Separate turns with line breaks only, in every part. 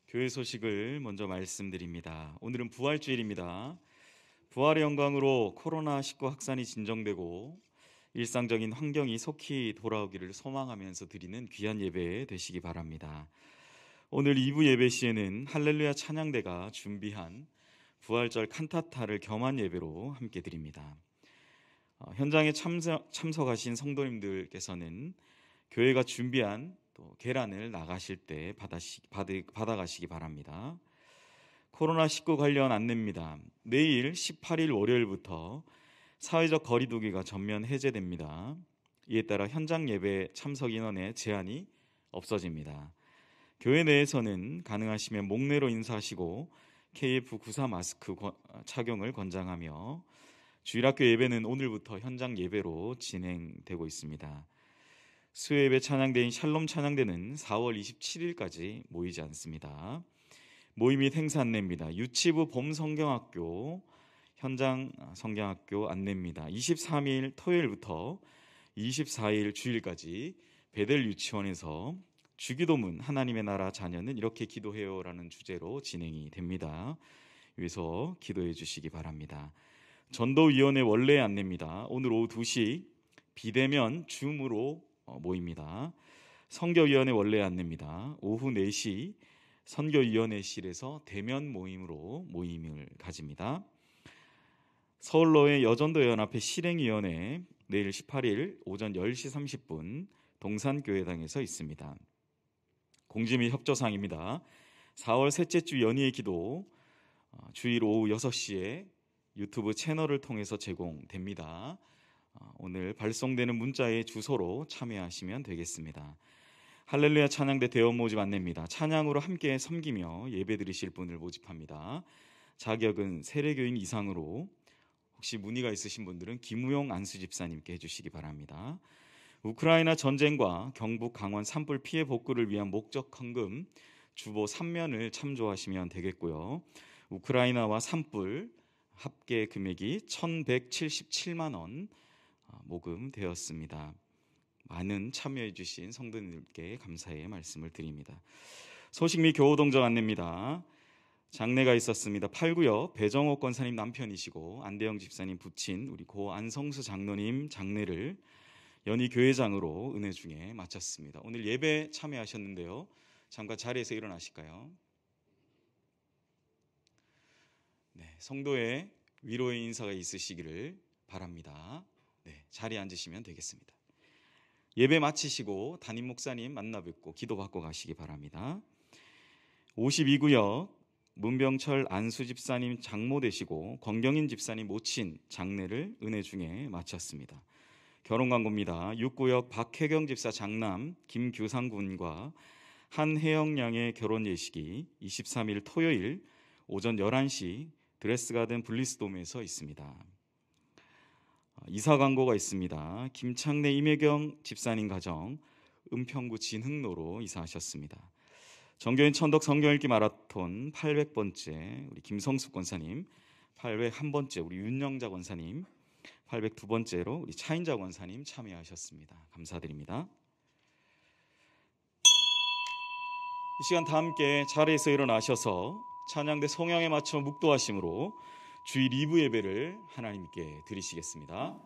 교회 소식을 먼저 말씀드립니다. 오늘은 부활주일입니다. 부활의 영광으로 코로나19 확산이 진정되고 일상적인 환경이 속히 돌아오기를 소망하면서 드리는 귀한 예배 되시기 바랍니다. 오늘 2부 예배 시에는 할렐루야 찬양대가 준비한 부활절 칸타타를 겸한 예배로 함께 드립니다. 현장에 참석하신 성도님들께서는 교회가 준비한 또 계란을 나가실 때 받아가시기 바랍니다. 코로나19 관련 안내입니다. 내일 18일 월요일부터 사회적 거리두기가 전면 해제됩니다. 이에 따라 현장 예배 참석 인원의 제한이 없어집니다. 교회 내에서는 가능하시면 목례로 인사하시고 KF94 마스크 착용을 권장하며 주일학교 예배는 오늘부터 현장 예배로 진행되고 있습니다. 수요예배 찬양대인 샬롬 찬양대는 4월 27일까지 모이지 않습니다. 모임 및 행사 안내입니다. 유치부 봄성경학교 현장 성경학교 안내입니다. 23일 토요일부터 24일 주일까지 베델 유치원에서 주기도문 하나님의 나라 자녀는 이렇게 기도해요라는 주제로 진행이 됩니다. 위에서 기도해 주시기 바랍니다. 전도위원회 원래 안내입니다. 오늘 오후 2시 비대면 줌으로 모입니다. 선교위원회 원래 안내입니다. 오후 4시 선교위원회실에서 대면 모임으로 모임을 가집니다. 서울로의 여전도연합회 실행위원회 내일 18일 오전 10시 30분 동산교회당에서 있습니다. 공지 및 협조사항입니다. 4월 셋째 주 연희의 기도 주일 오후 6시에 유튜브 채널을 통해서 제공됩니다. 오늘 발송되는 문자의 주소로 참여하시면 되겠습니다. 할렐루야 찬양대 대원 모집 안내입니다. 찬양으로 함께 섬기며 예배 드리실 분을 모집합니다. 자격은 세례교인 이상으로 혹시 문의가 있으신 분들은 김우용 안수집사님께 해주시기 바랍니다. 우크라이나 전쟁과 경북 강원 산불 피해 복구를 위한 목적 헌금 주보 3면을 참조하시면 되겠고요. 우크라이나와 산불 합계 금액이 1,177만 원 모금되었습니다. 많은 참여해 주신 성도님들께 감사의 말씀을 드립니다. 소식 및 교우동정 안내입니다. 장례가 있었습니다. 8구역 배정옥 권사님 남편이시고 안대영 집사님 부친 우리 고 안성수 장로님 장례를 연희 교회장으로 은혜 중에 마쳤습니다. 오늘 예배 참여하셨는데요. 잠깐 자리에서 일어나실까요? 네, 성도의 위로의 인사가 있으시기를 바랍니다. 네, 자리에 앉으시면 되겠습니다. 예배 마치시고 담임 목사님 만나 뵙고 기도받고 가시기 바랍니다. 52구역 문병철 안수 집사님 장모 되시고 권경인 집사님 모친 장례를 은혜 중에 마쳤습니다. 결혼 광고입니다. 6구역 박혜경 집사 장남 김규상 군과 한혜영 양의 결혼 예식이 23일 토요일 오전 11시 드레스가든 블리스돔에서 있습니다. 이사 광고가 있습니다. 김창래 임혜경 집사님 가정 은평구 진흥로로 이사하셨습니다. 정교인 천덕 성경 읽기 마라톤 800번째 우리 김성숙 권사님, 801번째 우리 윤영자 권사님, 802번째로 우리 차인자 권사님 참여하셨습니다. 감사드립니다. 이 시간 다 함께 자리에서 일어나셔서 찬양대 성향에 맞춰 묵도하심으로 주일 2부 예배를 하나님께 드리시겠습니다.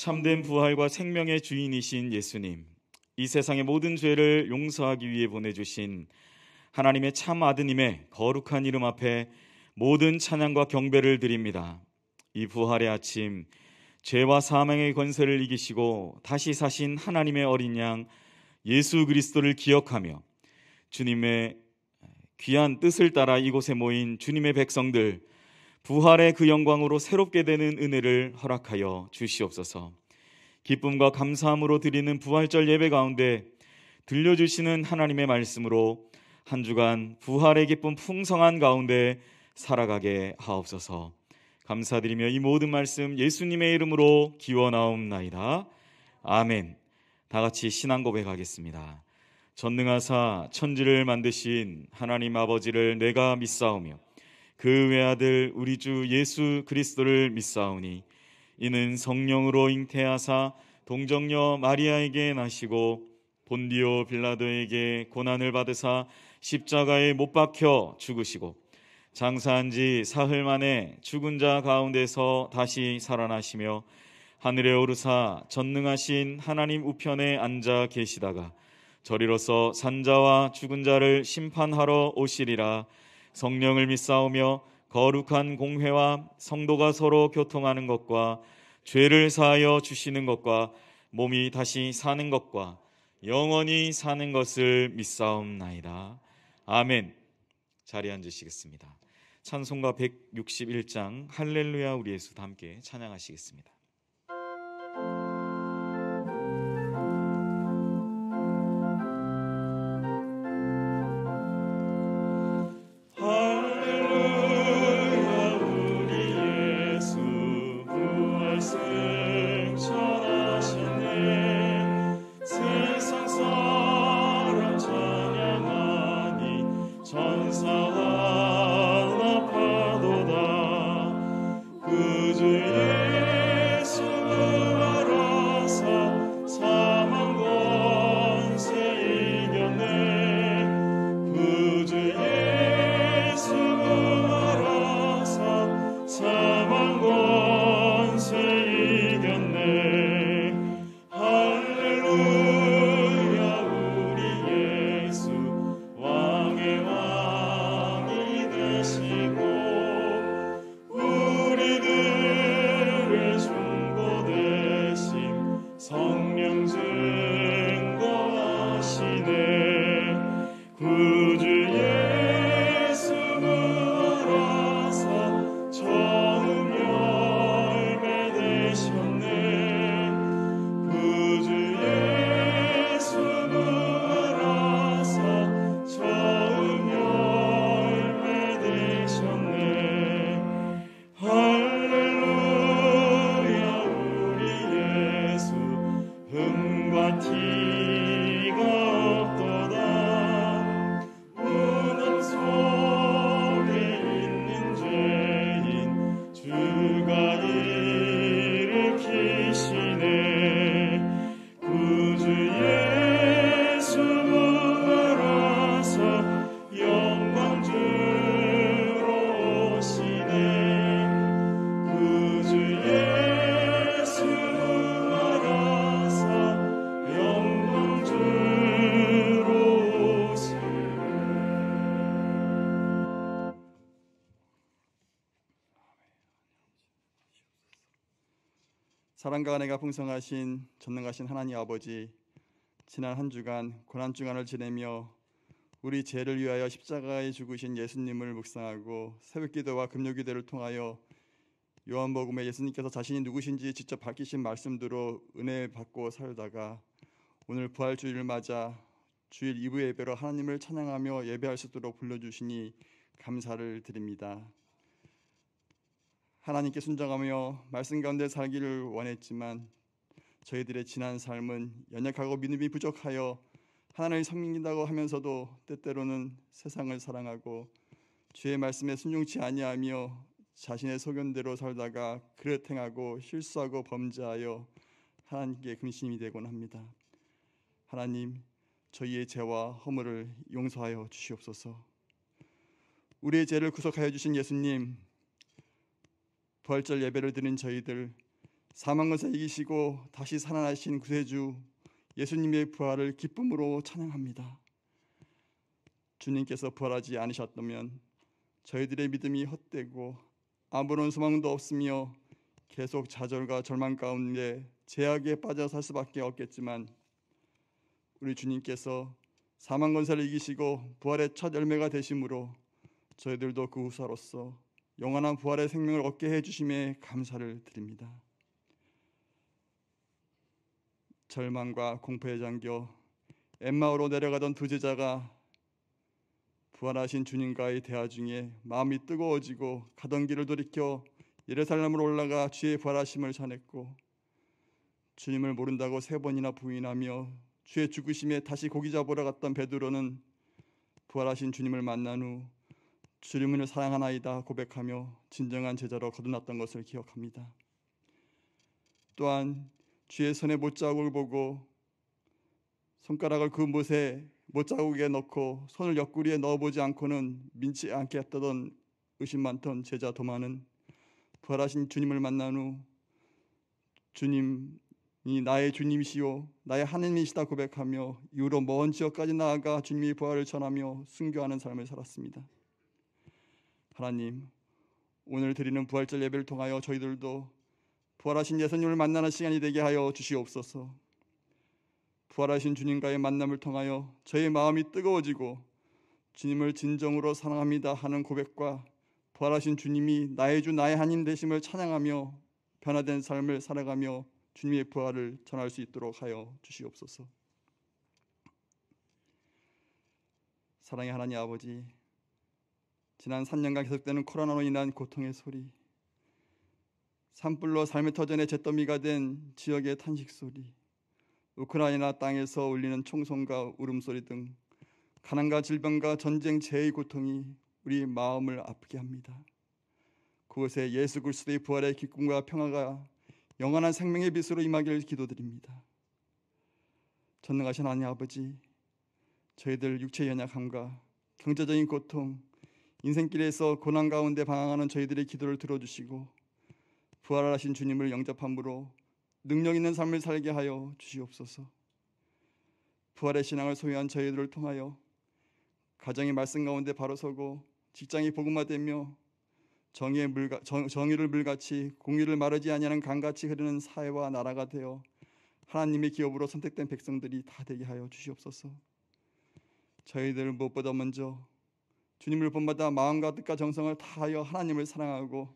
참된 부활과 생명의 주인이신 예수님, 이 세상의 모든 죄를 용서하기 위해 보내주신 하나님의 참 아드님의 거룩한 이름 앞에 모든 찬양과 경배를 드립니다. 이 부활의 아침, 죄와 사망의 권세를 이기시고 다시 사신 하나님의 어린 양 예수 그리스도를 기억하며 주님의 귀한 뜻을 따라 이곳에 모인 주님의 백성들, 부활의 그 영광으로 새롭게 되는 은혜를 허락하여 주시옵소서. 기쁨과 감사함으로 드리는 부활절 예배 가운데 들려주시는 하나님의 말씀으로 한 주간 부활의 기쁨 풍성한 가운데 살아가게 하옵소서. 감사드리며 이 모든 말씀 예수님의 이름으로 기원하옵나이다. 아멘. 다 같이 신앙 고백하겠습니다. 전능하사 천지를 만드신 하나님 아버지를 내가 믿사오며 그 외아들 우리 주 예수 그리스도를 믿사오니 이는 성령으로 잉태하사 동정녀 마리아에게 나시고 본디오 빌라도에게 고난을 받으사 십자가에 못 박혀 죽으시고 장사한 지 사흘 만에 죽은 자 가운데서 다시 살아나시며 하늘에 오르사 전능하신 하나님 우편에 앉아 계시다가 저리로서 산자와 죽은 자를 심판하러 오시리라. 성령을 믿사오며 거룩한 공회와 성도가 서로 교통하는 것과 죄를 사하여 주시는 것과 몸이 다시 사는 것과 영원히 사는 것을 믿사옵나이다. 아멘. 자리에 앉으시겠습니다. 찬송가 161장 할렐루야 우리 예수 다 함께 찬양하시겠습니다.
사랑과 은혜가 풍성하신 전능하신 하나님 아버지, 지난 한 주간 고난주간을 지내며 우리 죄를 위하여 십자가에 죽으신 예수님을 묵상하고 새벽기도와 금요기도를 통하여 요한복음에 예수님께서 자신이 누구신지 직접 밝히신 말씀대로 은혜 받고 살다가 오늘 부활주일을 맞아 주일 2부 예배로 하나님을 찬양하며 예배할 수 있도록 불러주시니 감사를 드립니다. 하나님께 순종하며 말씀 가운데 살기를 원했지만 저희들의 지난 삶은 연약하고 믿음이 부족하여 하나님을 섬긴다고 하면서도 때때로는 세상을 사랑하고 주의 말씀에 순종치 아니하며 자신의 소견대로 살다가 그릇 행하고 실수하고 범죄하여 하나님께 근심이 되곤 합니다. 하나님, 저희의 죄와 허물을 용서하여 주시옵소서. 우리의 죄를 구속하여 주신 예수님, 부활절 예배를 드린 저희들, 사망권세 이기시고 다시 살아나신 구세주 예수님의 부활을 기쁨으로 찬양합니다. 주님께서 부활하지 않으셨다면 저희들의 믿음이 헛되고 아무런 소망도 없으며 계속 좌절과 절망 가운데 죄악에 빠져 살 수밖에 없겠지만 우리 주님께서 사망 권세를 이기시고 부활의 첫 열매가 되심으로 저희들도 그 후사로서 영원한 부활의 생명을 얻게 해주심에 감사를 드립니다. 절망과 공포에 잠겨 엠마오로 내려가던 두 제자가 부활하신 주님과의 대화 중에 마음이 뜨거워지고 가던 길을 돌이켜 예루살렘으로 올라가 주의 부활하심을 전했고, 주님을 모른다고 3번이나 부인하며 주의 죽으심에 다시 고기 잡으러 갔던 베드로는 부활하신 주님을 만난 후 주님을 사랑하나이다 고백하며 진정한 제자로 거듭났던 것을 기억합니다. 또한 주의 손에 못자국을 보고 손가락을 그 못자국에 넣고 손을 옆구리에 넣어보지 않고는 믿지 않겠다던 의심 많던 제자 도마는 부활하신 주님을 만난 후 주님이 나의 주님이시요 나의 하나님이시다 고백하며 이후로 먼 지역까지 나아가 주님의 부활을 전하며 순교하는 삶을 살았습니다. 하나님, 오늘 드리는 부활절 예배를 통하여 저희들도 부활하신 예수님을 만나는 시간이 되게 하여 주시옵소서. 부활하신 주님과의 만남을 통하여 저의 마음이 뜨거워지고 주님을 진정으로 사랑합니다 하는 고백과 부활하신 주님이 나의 주 나의 하나님 되심을 찬양하며 변화된 삶을 살아가며 주님의 부활을 전할 수 있도록 하여 주시옵소서. 사랑의 하나님 아버지, 지난 3년간 계속되는 코로나로 인한 고통의 소리, 산불로 삶의 터전에 잿더미가 된 지역의 탄식 소리, 우크라이나 땅에서 울리는 총성과 울음소리 등 가난과 질병과 전쟁, 재해의 고통이 우리 마음을 아프게 합니다. 그곳에 예수 그리스도의 부활의 기쁨과 평화가 영원한 생명의 빛으로 임하기를 기도드립니다. 전능하신 하나님 아버지, 저희들 육체의 연약함과 경제적인 고통, 인생길에서 고난 가운데 방황하는 저희들의 기도를 들어주시고 부활하신 주님을 영접함으로 능력 있는 삶을 살게 하여 주시옵소서. 부활의 신앙을 소유한 저희들을 통하여 가정의 말씀 가운데 바로 서고 직장이 복음화되며 정의를 물같이 공의를 마르지 아니하는 강같이 흐르는 사회와 나라가 되어 하나님의 기업으로 선택된 백성들이 다 되게 하여 주시옵소서. 저희들 무엇보다 먼저 주님을 본받아 마음과 뜻과 정성을 다하여 하나님을 사랑하고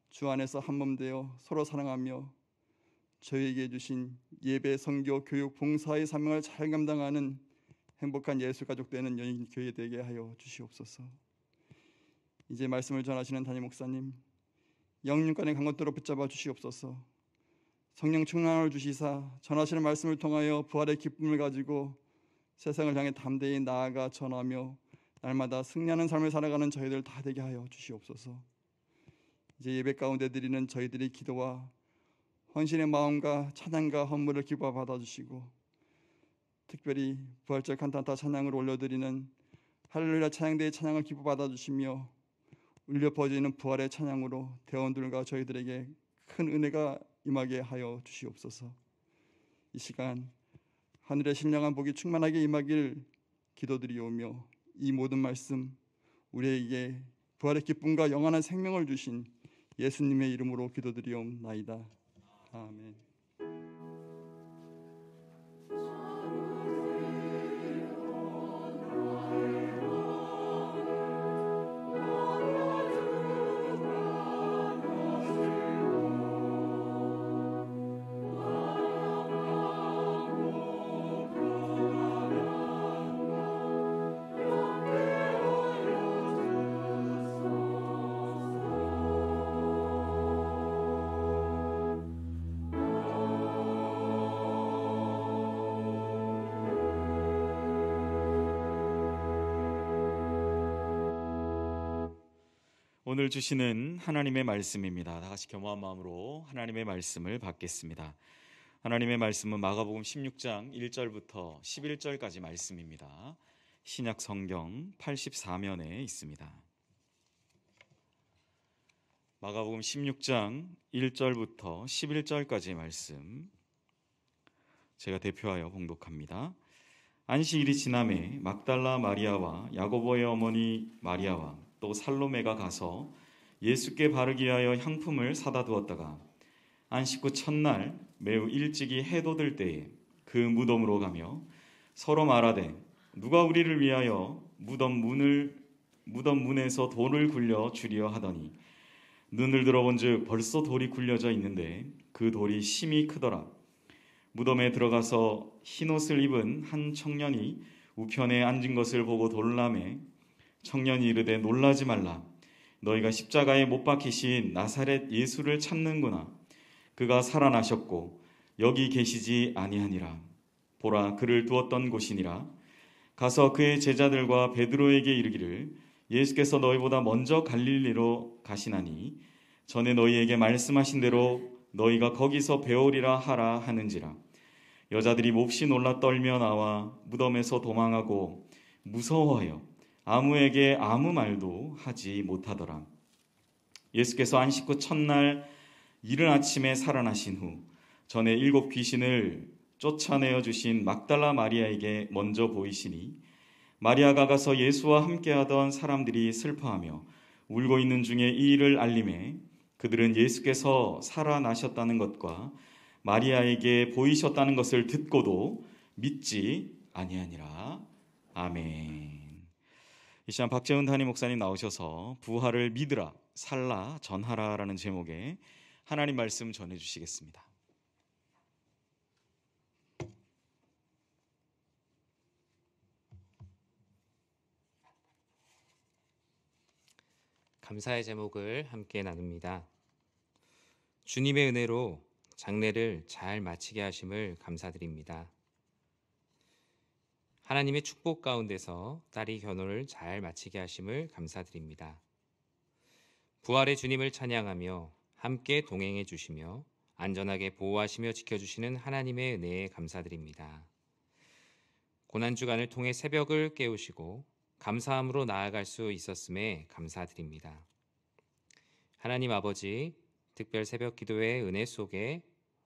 주 안에서 한 몸 되어 서로 사랑하며 저희에게 주신 예배, 선교, 교육, 봉사의 사명을 잘 감당하는 행복한 예수 가족 되는 연인교회 되게 하여 주시옵소서. 이제 말씀을 전하시는 담임 목사님, 영육간의 강건도로 붙잡아 주시옵소서. 성령 충만을 주시사 전하시는 말씀을 통하여 부활의 기쁨을 가지고 세상을 향해 담대히 나아가 전하며 날마다 승리하는 삶을 살아가는 저희들 다 되게 하여 주시옵소서. 이제 예배 가운데 드리는 저희들의 기도와 헌신의 마음과 찬양과 헌물을 기뻐 받아주시고, 특별히 부활절 칸타타 찬양을 올려드리는 할렐루야 찬양대의 찬양을 기뻐 받아주시며 울려 퍼지는 부활의 찬양으로 대원들과 저희들에게 큰 은혜가 임하게 하여 주시옵소서. 이 시간 하늘의 신령한 복이 충만하게 임하길 기도드리오며 이 모든 말씀 우리에게 부활의 기쁨과 영원한 생명을 주신 예수님의 이름으로 기도드리옵나이다. 아멘.
오늘 주시는 하나님의 말씀입니다. 다 같이 겸허한 마음으로 하나님의 말씀을 받겠습니다. 하나님의 말씀은 마가복음 16장 1절부터 11절까지 말씀입니다. 신약 성경 84면에 있습니다. 마가복음 16장 1절부터 11절까지 말씀 제가 대표하여 봉독합니다. 안식일이 지남에 막달라 마리아와 야고보의 어머니 마리아와 또 살로메가 가서 예수께 바르기 위하여 향품을 사다 두었다가 안식 후 첫날 매우 일찍이 해돋을 때에 그 무덤으로 가며 서로 말하되 누가 우리를 위하여 무덤 문에서 돌을 굴려 주리어 하더니 눈을 들어본즉 벌써 돌이 굴려져 있는데 그 돌이 심히 크더라. 무덤에 들어가서 흰옷을 입은 한 청년이 우편에 앉은 것을 보고 놀라매 청년이 이르되 놀라지 말라. 너희가 십자가에 못 박히신 나사렛 예수를 찾는구나. 그가 살아나셨고 여기 계시지 아니하니라. 보라, 그를 두었던 곳이니라. 가서 그의 제자들과 베드로에게 이르기를 예수께서 너희보다 먼저 갈릴리로 가시나니 전에 너희에게 말씀하신 대로 너희가 거기서 배우리라 하라 하는지라. 여자들이 몹시 놀라 떨며 나와 무덤에서 도망하고 무서워하여 아무에게 아무 말도 하지 못하더라. 예수께서 안식 후 첫날 이른 아침에 살아나신 후 전에 7 귀신을 쫓아내어 주신 막달라 마리아에게 먼저 보이시니 마리아가 가서 예수와 함께하던 사람들이 슬퍼하며 울고 있는 중에 이 일을 알림해 그들은 예수께서 살아나셨다는 것과 마리아에게 보이셨다는 것을 듣고도 믿지 아니하니라. 아멘. 이 시간 박재훈 담임 목사님 나오셔서 부활을 믿으라, 살라, 전하라라는 제목의 하나님 말씀 전해주시겠습니다.
감사의 제목을 함께 나눕니다. 주님의 은혜로 장례를 잘 마치게 하심을 감사드립니다. 하나님의 축복 가운데서 딸이 결혼을 잘 마치게 하심을 감사드립니다. 부활의 주님을 찬양하며 함께 동행해 주시며 안전하게 보호하시며 지켜주시는 하나님의 은혜에 감사드립니다. 고난주간을 통해 새벽을 깨우시고 감사함으로 나아갈 수 있었음에 감사드립니다. 하나님 아버지, 특별 새벽 기도의 은혜 속에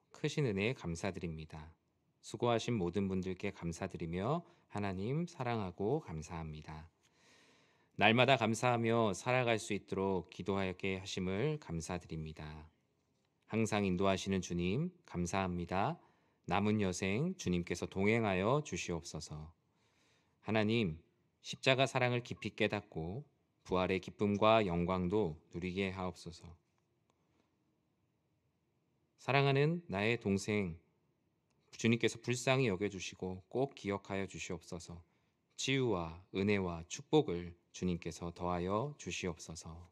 크신 은혜에 감사드립니다. 수고하신 모든 분들께 감사드리며 하나님 사랑하고 감사합니다. 날마다 감사하며 살아갈 수 있도록 기도하게 하심을 감사드립니다. 항상 인도하시는 주님 감사합니다. 남은 여생 주님께서 동행하여 주시옵소서. 하나님, 십자가 사랑을 깊이 깨닫고 부활의 기쁨과 영광도 누리게 하옵소서. 사랑하는 나의 동생 주님께서 불쌍히 여겨주시고 꼭 기억하여 주시옵소서. 치유와 은혜와 축복을 주님께서 더하여 주시옵소서.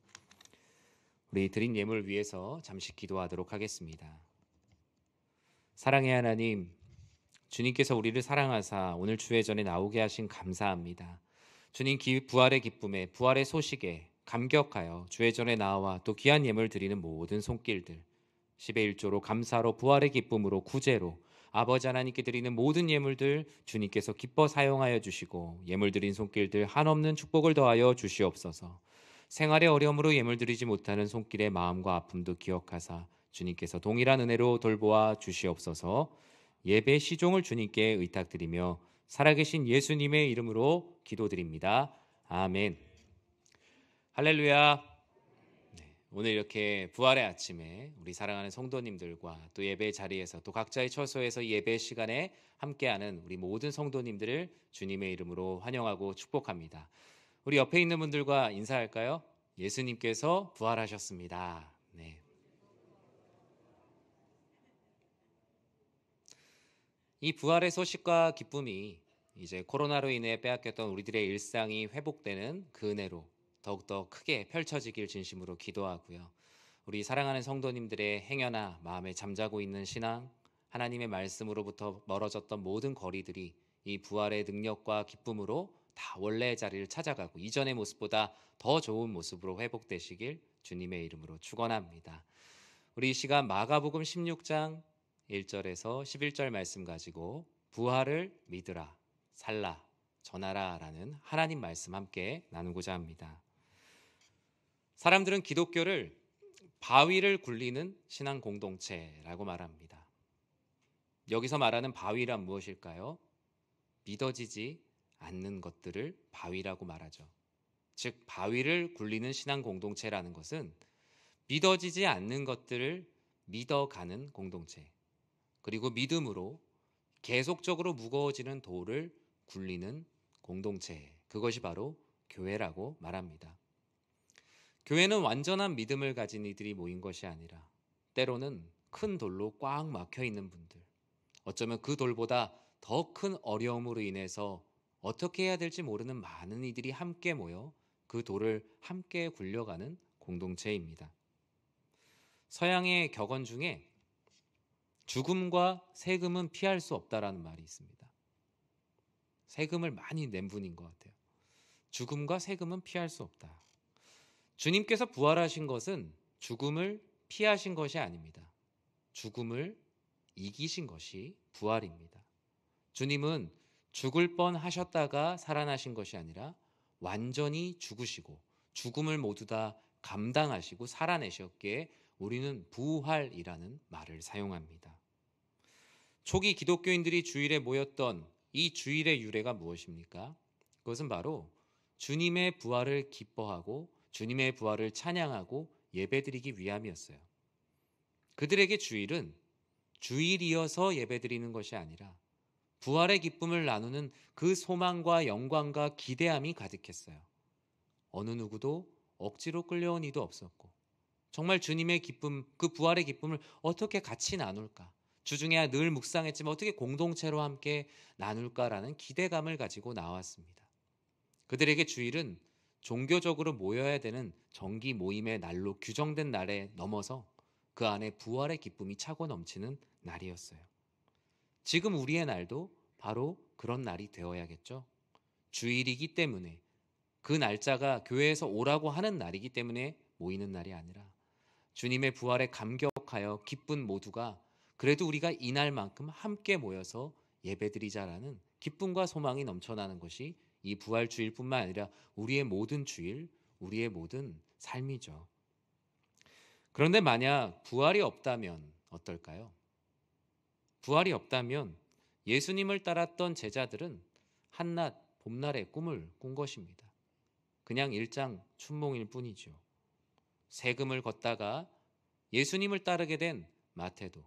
우리 드린 예물을 위해서 잠시 기도하도록 하겠습니다. 사랑의 하나님, 주님께서 우리를 사랑하사 오늘 주의 전에 나오게 하신 감사합니다. 주님 부활의 기쁨에 부활의 소식에 감격하여 주의 전에 나와 또 귀한 예물 드리는 모든 손길들 10의 1조로 감사로 부활의 기쁨으로 구제로 아버지 하나님께 드리는 모든 예물들 주님께서 기뻐 사용하여 주시고 예물 드린 손길들 한없는 축복을 더하여 주시옵소서. 생활의 어려움으로 예물 드리지 못하는 손길의 마음과 아픔도 기억하사 주님께서 동일한 은혜로 돌보아 주시옵소서. 예배 시종을 주님께 의탁드리며 살아계신 예수님의 이름으로 기도드립니다. 아멘. 할렐루야. 오늘 이렇게 부활의 아침에 우리 사랑하는 성도님들과 또 예배 자리에서 또 각자의 처소에서 예배 시간에 함께하는 우리 모든 성도님들을 주님의 이름으로 환영하고 축복합니다. 우리 옆에 있는 분들과 인사할까요? 예수님께서 부활하셨습니다. 네. 이 부활의 소식과 기쁨이 이제 코로나로 인해 빼앗겼던 우리들의 일상이 회복되는 그 은혜로 더욱더 크게 펼쳐지길 진심으로 기도하고요. 우리 사랑하는 성도님들의 행여나 마음에 잠자고 있는 신앙, 하나님의 말씀으로부터 멀어졌던 모든 거리들이 이 부활의 능력과 기쁨으로 다 원래의 자리를 찾아가고 이전의 모습보다 더 좋은 모습으로 회복되시길 주님의 이름으로 축원합니다. 우리 이 시간 마가복음 16장 1절에서 11절 말씀 가지고 부활을 믿으라, 살라, 전하라 라는 하나님 말씀 함께 나누고자 합니다. 사람들은 기독교를 바위를 굴리는 신앙 공동체라고 말합니다. 여기서 말하는 바위란 무엇일까요? 믿어지지 않는 것들을 바위라고 말하죠. 즉 바위를 굴리는 신앙 공동체라는 것은 믿어지지 않는 것들을 믿어가는 공동체, 그리고 믿음으로 계속적으로 무거워지는 돌을 굴리는 공동체, 그것이 바로 교회라고 말합니다. 교회는 완전한 믿음을 가진 이들이 모인 것이 아니라 때로는 큰 돌로 꽉 막혀 있는 분들, 어쩌면 그 돌보다 더 큰 어려움으로 인해서 어떻게 해야 될지 모르는 많은 이들이 함께 모여 그 돌을 함께 굴려가는 공동체입니다. 서양의 격언 중에 죽음과 세금은 피할 수 없다라는 말이 있습니다. 세금을 많이 낸 분인 것 같아요. 죽음과 세금은 피할 수 없다. 주님께서 부활하신 것은 죽음을 피하신 것이 아닙니다. 죽음을 이기신 것이 부활입니다. 주님은 죽을 뻔 하셨다가 살아나신 것이 아니라 완전히 죽으시고 죽음을 모두 다 감당하시고 살아내셨기에 우리는 부활이라는 말을 사용합니다. 초기 기독교인들이 주일에 모였던 이 주일의 유래가 무엇입니까? 그것은 바로 주님의 부활을 기뻐하고 주님의 부활을 찬양하고 예배드리기 위함이었어요. 그들에게 주일은 주일이어서 예배드리는 것이 아니라 부활의 기쁨을 나누는 그 소망과 영광과 기대함이 가득했어요. 어느 누구도 억지로 끌려온 이도 없었고 정말 주님의 기쁨, 그 부활의 기쁨을 어떻게 같이 나눌까? 주중에 늘 묵상했지만 어떻게 공동체로 함께 나눌까라는 기대감을 가지고 나왔습니다. 그들에게 주일은 종교적으로 모여야 되는 정기 모임의 날로 규정된 날에 넘어서 그 안에 부활의 기쁨이 차고 넘치는 날이었어요. 지금 우리의 날도 바로 그런 날이 되어야겠죠. 주일이기 때문에 그 날짜가 교회에서 오라고 하는 날이기 때문에 모이는 날이 아니라 주님의 부활에 감격하여 기쁜 모두가 그래도 우리가 이날만큼 함께 모여서 예배드리자라는 기쁨과 소망이 넘쳐나는 것이 이 부활 주일뿐만 아니라 우리의 모든 주일, 우리의 모든 삶이죠. 그런데 만약 부활이 없다면 어떨까요? 부활이 없다면 예수님을 따랐던 제자들은 한낮 봄날에 꿈을 꾼 것입니다. 그냥 일장 춘몽일 뿐이죠. 세금을 걷다가 예수님을 따르게 된 마태도,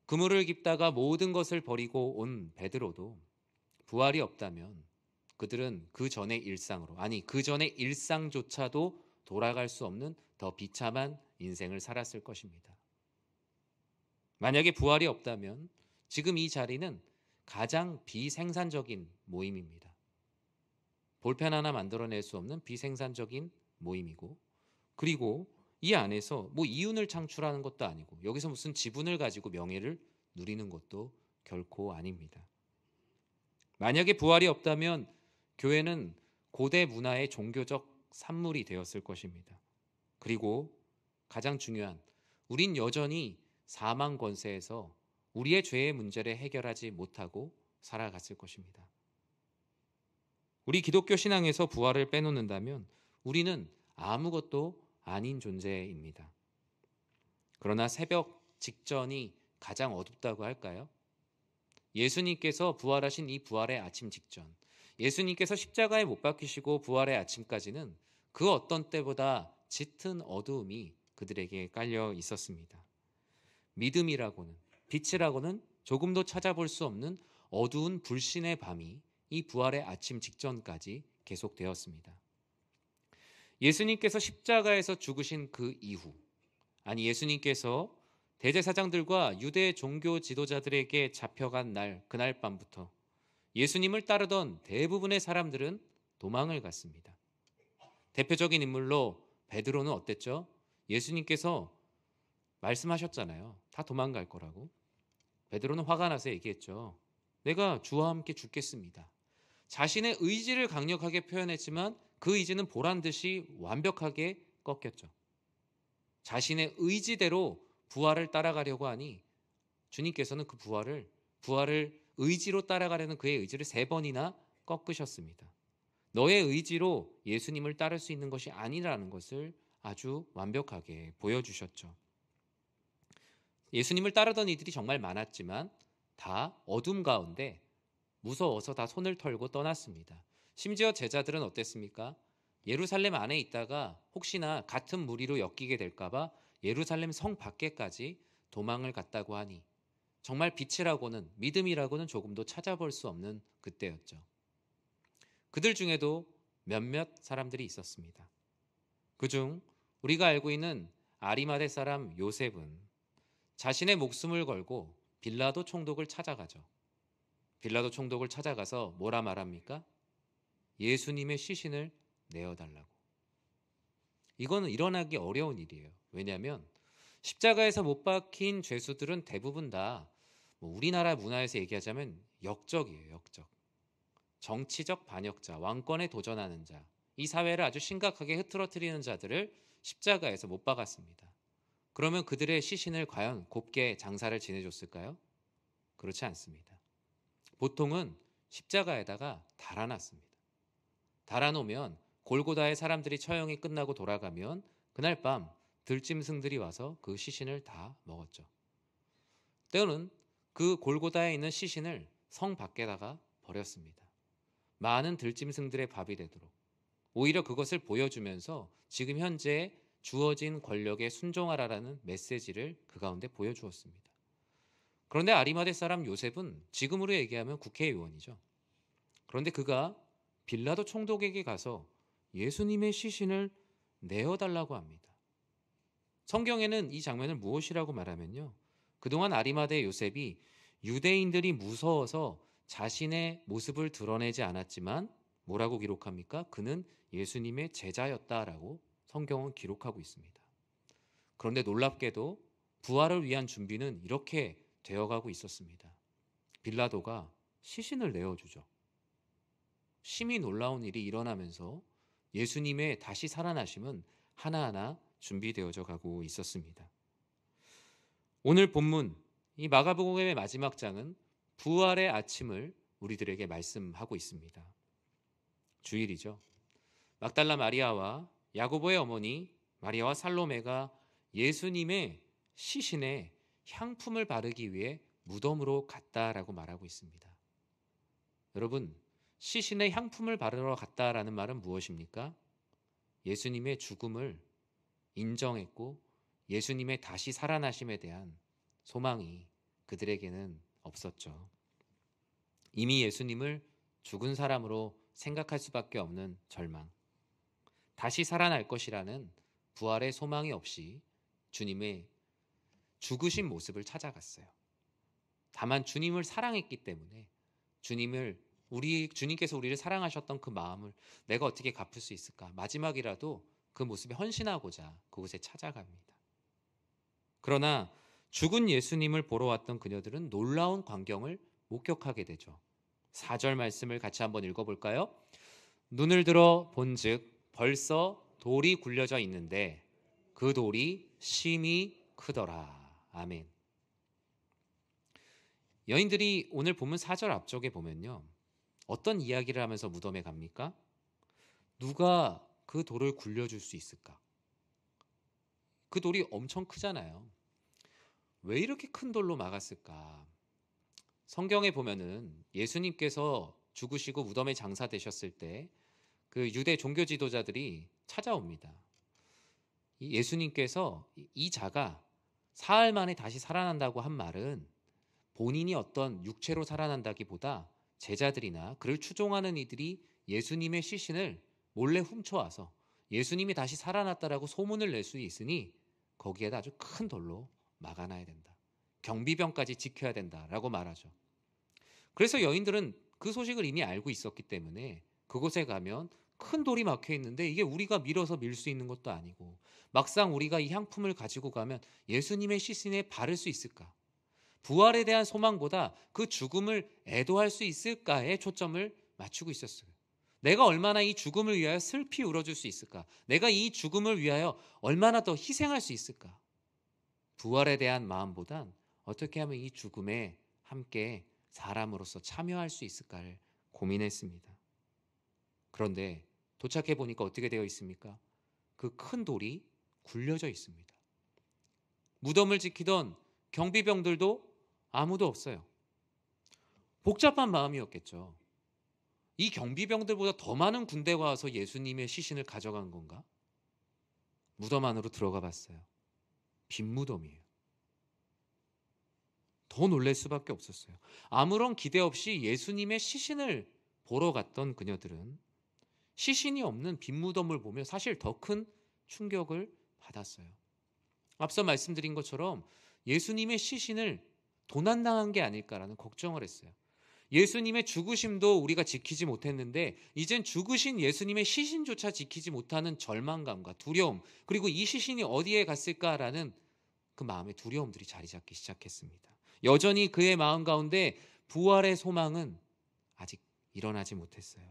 그물을 깁다가 모든 것을 버리고 온 베드로도 부활이 없다면 그들은 그 전의 일상으로, 아니 그 전의 일상조차도 돌아갈 수 없는 더 비참한 인생을 살았을 것입니다. 만약에 부활이 없다면 지금 이 자리는 가장 비생산적인 모임입니다. 볼펜 하나 만들어낼 수 없는 비생산적인 모임이고, 그리고 이 안에서 뭐 이윤을 창출하는 것도 아니고 여기서 무슨 지분을 가지고 명예를 누리는 것도 결코 아닙니다. 만약에 부활이 없다면 교회는 고대 문화의 종교적 산물이 되었을 것입니다. 그리고 가장 중요한, 우린 여전히 사망 권세에서 우리의 죄의 문제를 해결하지 못하고 살아갔을 것입니다. 우리 기독교 신앙에서 부활을 빼놓는다면 우리는 아무것도 아닌 존재입니다. 그러나 새벽 직전이 가장 어둡다고 할까요? 예수님께서 부활하신 이 부활의 아침 직전, 예수님께서 십자가에 못 박히시고 부활의 아침까지는 그 어떤 때보다 짙은 어두움이 그들에게 깔려 있었습니다. 믿음이라고는, 빛이라고는 조금도 찾아볼 수 없는 어두운 불신의 밤이 이 부활의 아침 직전까지 계속되었습니다. 예수님께서 십자가에서 죽으신 그 이후, 아니 예수님께서 대제사장들과 유대 종교 지도자들에게 잡혀간 날, 그날 밤부터 예수님을 따르던 대부분의 사람들은 도망을 갔습니다. 대표적인 인물로 베드로는 어땠죠? 예수님께서 말씀하셨잖아요. 다 도망갈 거라고. 베드로는 화가 나서 얘기했죠. 내가 주와 함께 죽겠습니다. 자신의 의지를 강력하게 표현했지만 그 의지는 보란 듯이 완벽하게 꺾였죠. 자신의 의지대로 부활을 따라가려고 하니 주님께서는 그 부활을 의지로 따라가려는 그의 의지를 3번이나 꺾으셨습니다. 너의 의지로 예수님을 따를 수 있는 것이 아니라는 것을 아주 완벽하게 보여주셨죠. 예수님을 따르던 이들이 정말 많았지만 다 어둠 가운데 무서워서 다 손을 털고 떠났습니다. 심지어 제자들은 어땠습니까? 예루살렘 안에 있다가 혹시나 같은 무리로 엮이게 될까봐 예루살렘 성 밖에까지 도망을 갔다고 하니 정말 빛이라고는, 믿음이라고는 조금도 찾아볼 수 없는 그때였죠. 그들 중에도 몇몇 사람들이 있었습니다. 그중 우리가 알고 있는 아리마대 사람 요셉은 자신의 목숨을 걸고 빌라도 총독을 찾아가죠. 빌라도 총독을 찾아가서 뭐라 말합니까? 예수님의 시신을 내어달라고. 이거는 일어나기 어려운 일이에요. 왜냐하면 십자가에서 못 박힌 죄수들은 대부분 다 우리나라 문화에서 얘기하자면 역적이에요. 역적. 정치적 반역자, 왕권에 도전하는 자, 이 사회를 아주 심각하게 흐트러뜨리는 자들을 십자가에서 못 박았습니다. 그러면 그들의 시신을 과연 곱게 장사를 지내줬을까요? 그렇지 않습니다. 보통은 십자가에다가 달아놨습니다. 달아놓으면 골고다의 사람들이 처형이 끝나고 돌아가면 그날 밤 들짐승들이 와서 그 시신을 다 먹었죠. 때로는 그 골고다에 있는 시신을 성 밖에다가 버렸습니다. 많은 들짐승들의 밥이 되도록. 오히려 그것을 보여주면서 지금 현재 주어진 권력에 순종하라라는 메시지를 그 가운데 보여주었습니다. 그런데 아리마대 사람 요셉은 지금으로 얘기하면 국회의원이죠. 그런데 그가 빌라도 총독에게 가서 예수님의 시신을 내어달라고 합니다. 성경에는 이 장면을 무엇이라고 말하면요, 그동안 아리마대 요셉이 유대인들이 무서워서 자신의 모습을 드러내지 않았지만 뭐라고 기록합니까? 그는 예수님의 제자였다라고 성경은 기록하고 있습니다. 그런데 놀랍게도 부활을 위한 준비는 이렇게 되어가고 있었습니다. 빌라도가 시신을 내어주죠. 심히 놀라운 일이 일어나면서 예수님의 다시 살아나심은 하나하나 준비되어져 가고 있었습니다. 오늘 본문, 이 마가복음의 마지막 장은 부활의 아침을 우리들에게 말씀하고 있습니다. 주일이죠. 막달라 마리아와 야고보의 어머니 마리아와 살로메가 예수님의 시신에 향품을 바르기 위해 무덤으로 갔다라고 말하고 있습니다. 여러분, 시신에 향품을 바르러 갔다라는 말은 무엇입니까? 예수님의 죽음을 인정했고 예수님의 다시 살아나심에 대한 소망이 그들에게는 없었죠. 이미 예수님을 죽은 사람으로 생각할 수밖에 없는 절망, 다시 살아날 것이라는 부활의 소망이 없이 주님의 죽으신 모습을 찾아갔어요. 다만 주님을 사랑했기 때문에 주님께서 우리를 사랑하셨던 그 마음을 내가 어떻게 갚을 수 있을까? 마지막이라도 그 모습에 헌신하고자 그곳에 찾아갑니다. 그러나 죽은 예수님을 보러 왔던 그녀들은 놀라운 광경을 목격하게 되죠. 4절 말씀을 같이 한번 읽어볼까요? 눈을 들어 본즉 벌써 돌이 굴려져 있는데 그 돌이 심히 크더라. 아멘. 여인들이 오늘 본문 4절 앞쪽에 보면요, 어떤 이야기를 하면서 무덤에 갑니까? 누가 그 돌을 굴려줄 수 있을까? 그 돌이 엄청 크잖아요. 왜 이렇게 큰 돌로 막았을까? 성경에 보면은 예수님께서 죽으시고 무덤에 장사되셨을 때 그 유대 종교 지도자들이 찾아옵니다. 예수님께서 이 자가 사흘 만에 다시 살아난다고 한 말은 본인이 어떤 육체로 살아난다기보다 제자들이나 그를 추종하는 이들이 예수님의 시신을 몰래 훔쳐와서 예수님이 다시 살아났다라고 소문을 낼 수 있으니 거기에다 아주 큰 돌로 막아놔야 된다. 경비병까지 지켜야 된다라고 말하죠. 그래서 여인들은 그 소식을 이미 알고 있었기 때문에 그곳에 가면 큰 돌이 막혀 있는데 이게 우리가 밀어서 밀 수 있는 것도 아니고 막상 우리가 이 향품을 가지고 가면 예수님의 시신에 바를 수 있을까? 부활에 대한 소망보다 그 죽음을 애도할 수 있을까에 초점을 맞추고 있었어요. 내가 얼마나 이 죽음을 위하여 슬피 울어줄 수 있을까? 내가 이 죽음을 위하여 얼마나 더 희생할 수 있을까? 부활에 대한 마음보단 어떻게 하면 이 죽음에 함께 사람으로서 참여할 수 있을까를 고민했습니다. 그런데 도착해 보니까 어떻게 되어 있습니까? 그 큰 돌이 굴려져 있습니다. 무덤을 지키던 경비병들도 아무도 없어요. 복잡한 마음이었겠죠. 이 경비병들보다 더 많은 군대가 와서 예수님의 시신을 가져간 건가? 무덤 안으로 들어가 봤어요. 빈 무덤이에요. 더 놀랄 수밖에 없었어요. 아무런 기대 없이 예수님의 시신을 보러 갔던 그녀들은 시신이 없는 빈 무덤을 보며 사실 더 큰 충격을 받았어요. 앞서 말씀드린 것처럼 예수님의 시신을 도난당한 게 아닐까라는 걱정을 했어요. 예수님의 죽으심도 우리가 지키지 못했는데 이젠 죽으신 예수님의 시신조차 지키지 못하는 절망감과 두려움, 그리고 이 시신이 어디에 갔을까라는 그 마음의 두려움들이 자리 잡기 시작했습니다. 여전히 그의 마음 가운데 부활의 소망은 아직 일어나지 못했어요.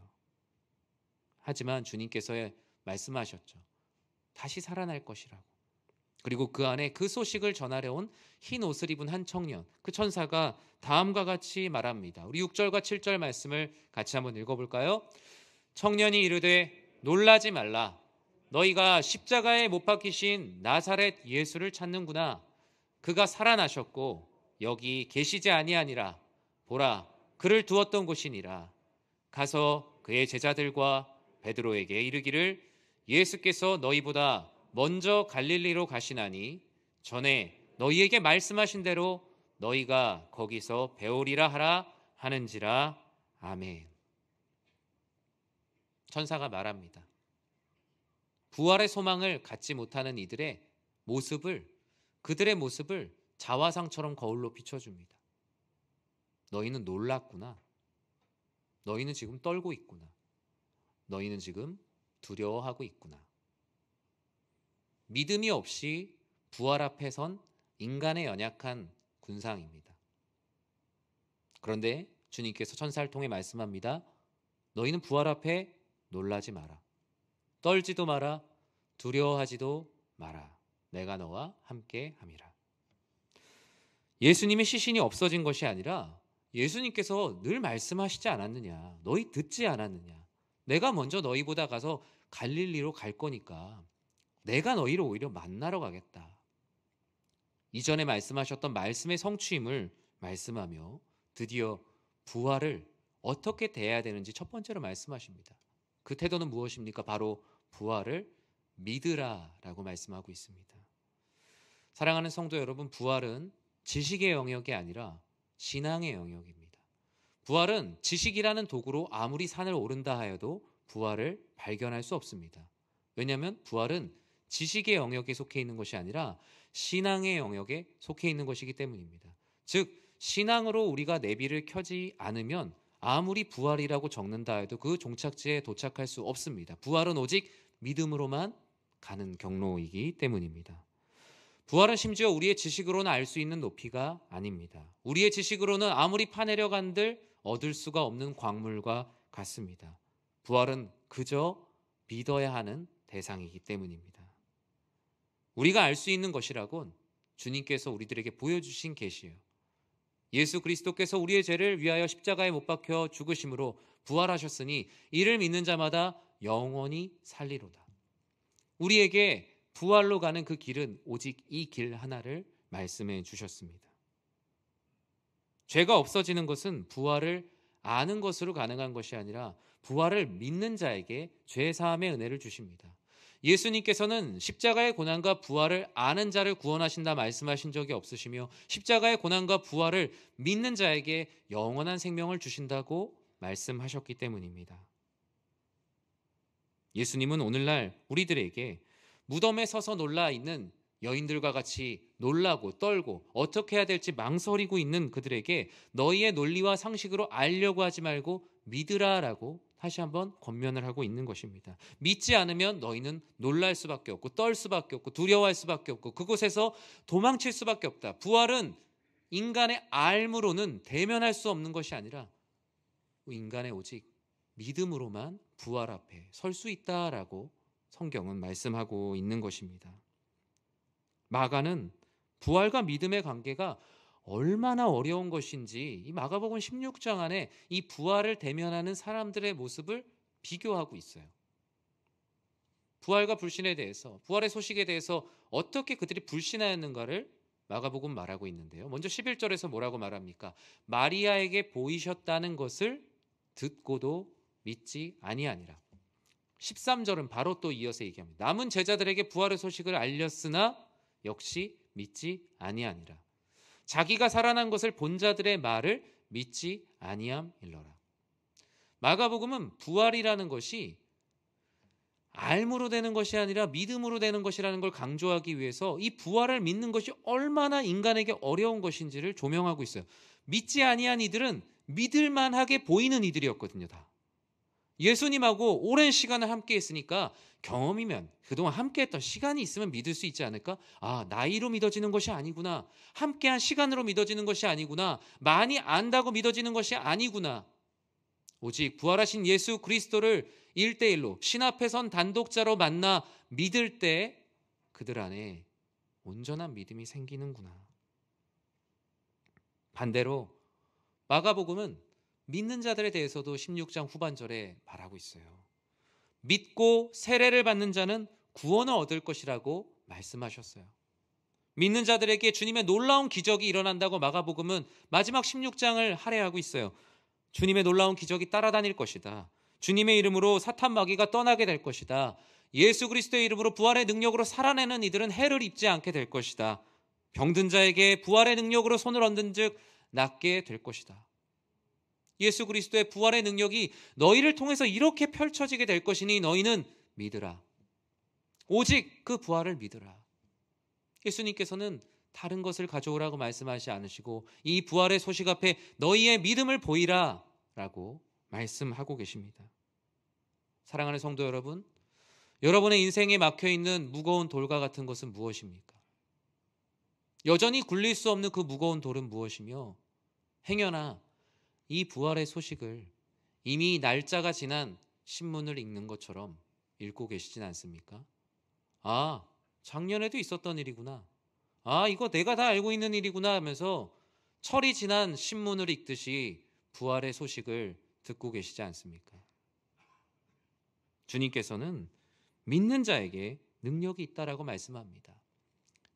하지만 주님께서 말씀하셨죠. 다시 살아날 것이라고. 그리고 그 안에 그 소식을 전하려 온 흰 옷을 입은 한 청년, 그 천사가 다음과 같이 말합니다. 우리 6절과 7절 말씀을 같이 한번 읽어볼까요? 청년이 이르되 놀라지 말라. 너희가 십자가에 못 박히신 나사렛 예수를 찾는구나. 그가 살아나셨고 여기 계시지 아니하니라. 보라, 그를 두었던 곳이니라. 가서 그의 제자들과 베드로에게 이르기를 예수께서 너희보다 먼저 갈릴리로 가시나니 전에 너희에게 말씀하신 대로 너희가 거기서 배우리라 하라 하는지라. 아멘. 천사가 말합니다. 부활의 소망을 갖지 못하는 이들의 그들의 모습을 자화상처럼 거울로 비춰줍니다. 너희는 놀랐구나. 너희는 지금 떨고 있구나. 너희는 지금 두려워하고 있구나. 믿음이 없이 부활 앞에 선 인간의 연약한 군상입니다. 그런데 주님께서 천사를 통해 말씀합니다. 너희는 부활 앞에 놀라지 마라. 떨지도 마라. 두려워하지도 마라. 내가 너와 함께 함이라. 예수님의 시신이 없어진 것이 아니라 예수님께서 늘 말씀하시지 않았느냐. 너희 듣지 않았느냐. 내가 먼저 너희보다 가서 갈릴리로 갈 거니까 내가 너희를 오히려 만나러 가겠다. 이전에 말씀하셨던 말씀의 성취임을 말씀하며 드디어 부활을 어떻게 대해야 되는지 첫 번째로 말씀하십니다. 그 태도는 무엇입니까? 바로 부활을 믿으라라고 말씀하고 있습니다. 사랑하는 성도 여러분, 부활은 지식의 영역이 아니라 신앙의 영역입니다. 부활은 지식이라는 도구로 아무리 산을 오른다 하여도 부활을 발견할 수 없습니다. 왜냐하면 부활은 지식의 영역에 속해 있는 것이 아니라 신앙의 영역에 속해 있는 것이기 때문입니다. 즉 신앙으로 우리가 내비를 켜지 않으면 아무리 부활이라고 적는다 해도 그 종착지에 도착할 수 없습니다. 부활은 오직 믿음으로만 가는 경로이기 때문입니다. 부활은 심지어 우리의 지식으로는 알 수 있는 높이가 아닙니다. 우리의 지식으로는 아무리 파내려간들 얻을 수가 없는 광물과 같습니다. 부활은 그저 믿어야 하는 대상이기 때문입니다. 우리가 알 수 있는 것이라곤 주님께서 우리들에게 보여주신 계시예요. 예수 그리스도께서 우리의 죄를 위하여 십자가에 못 박혀 죽으심으로 부활하셨으니 이를 믿는 자마다 영원히 살리로다. 우리에게 부활로 가는 그 길은 오직 이 길 하나를 말씀해 주셨습니다. 죄가 없어지는 것은 부활을 아는 것으로 가능한 것이 아니라 부활을 믿는 자에게 죄 사함의 은혜를 주십니다. 예수님께서는 십자가의 고난과 부활을 아는 자를 구원하신다 말씀하신 적이 없으시며 십자가의 고난과 부활을 믿는 자에게 영원한 생명을 주신다고 말씀하셨기 때문입니다. 예수님은 오늘날 우리들에게 무덤에 서서 놀라 있는 여인들과 같이 놀라고 떨고 어떻게 해야 될지 망설이고 있는 그들에게 너희의 논리와 상식으로 알려고 하지 말고 믿으라라고 다시 한번 권면을 하고 있는 것입니다. 믿지 않으면 너희는 놀랄 수밖에 없고 떨 수밖에 없고 두려워할 수밖에 없고 그곳에서 도망칠 수밖에 없다. 부활은 인간의 알므로는 대면할 수 없는 것이 아니라 인간의 오직 믿음으로만 부활 앞에 설 수 있다라고 성경은 말씀하고 있는 것입니다. 마가는 부활과 믿음의 관계가 얼마나 어려운 것인지 이 마가복음 16장 안에 이 부활을 대면하는 사람들의 모습을 비교하고 있어요. 부활과 불신에 대해서, 부활의 소식에 대해서 어떻게 그들이 불신하였는가를 마가복음 말하고 있는데요. 먼저 11절에서 뭐라고 말합니까? 마리아에게 보이셨다는 것을 듣고도 믿지 아니하니라. 13절은 바로 또 이어서 얘기합니다. 남은 제자들에게 부활의 소식을 알렸으나 역시 믿지 아니하니라. 자기가 살아난 것을 본 자들의 말을 믿지 아니함일러라. 마가복음은 부활이라는 것이 알므로 되는 것이 아니라 믿음으로 되는 것이라는 걸 강조하기 위해서 이 부활을 믿는 것이 얼마나 인간에게 어려운 것인지를 조명하고 있어요. 믿지 아니한 이들은 믿을만하게 보이는 이들이었거든요. 다. 예수님하고 오랜 시간을 함께 했으니까 경험이면 그동안 함께 했던 시간이 있으면 믿을 수 있지 않을까? 아, 나이로 믿어지는 것이 아니구나. 함께한 시간으로 믿어지는 것이 아니구나. 많이 안다고 믿어지는 것이 아니구나. 오직 부활하신 예수 그리스도를 1대1로 신 앞에 선 단독자로 만나 믿을 때 그들 안에 온전한 믿음이 생기는구나. 반대로 마가복음은 믿는 자들에 대해서도 16장 후반절에 말하고 있어요. 믿고 세례를 받는 자는 구원을 얻을 것이라고 말씀하셨어요. 믿는 자들에게 주님의 놀라운 기적이 일어난다고 마가복음은 마지막 16장을 할애하고 있어요. 주님의 놀라운 기적이 따라다닐 것이다. 주님의 이름으로 사탄 마귀가 떠나게 될 것이다. 예수 그리스도의 이름으로 부활의 능력으로 살아내는 이들은 해를 입지 않게 될 것이다. 병든 자에게 부활의 능력으로 손을 얹은 즉 낫게 될 것이다. 예수 그리스도의 부활의 능력이 너희를 통해서 이렇게 펼쳐지게 될 것이니 너희는 믿으라. 오직 그 부활을 믿으라. 예수님께서는 다른 것을 가져오라고 말씀하지 않으시고 이 부활의 소식 앞에 너희의 믿음을 보이라 라고 말씀하고 계십니다. 사랑하는 성도 여러분, 여러분의 인생에 막혀있는 무거운 돌과 같은 것은 무엇입니까? 여전히 굴릴 수 없는 그 무거운 돌은 무엇이며 행여나 이 부활의 소식을 이미 날짜가 지난 신문을 읽는 것처럼 읽고 계시진 않습니까? 아, 작년에도 있었던 일이구나. 아, 이거 내가 다 알고 있는 일이구나 하면서 철이 지난 신문을 읽듯이 부활의 소식을 듣고 계시지 않습니까? 주님께서는 믿는 자에게 능력이 있다라고 말씀합니다.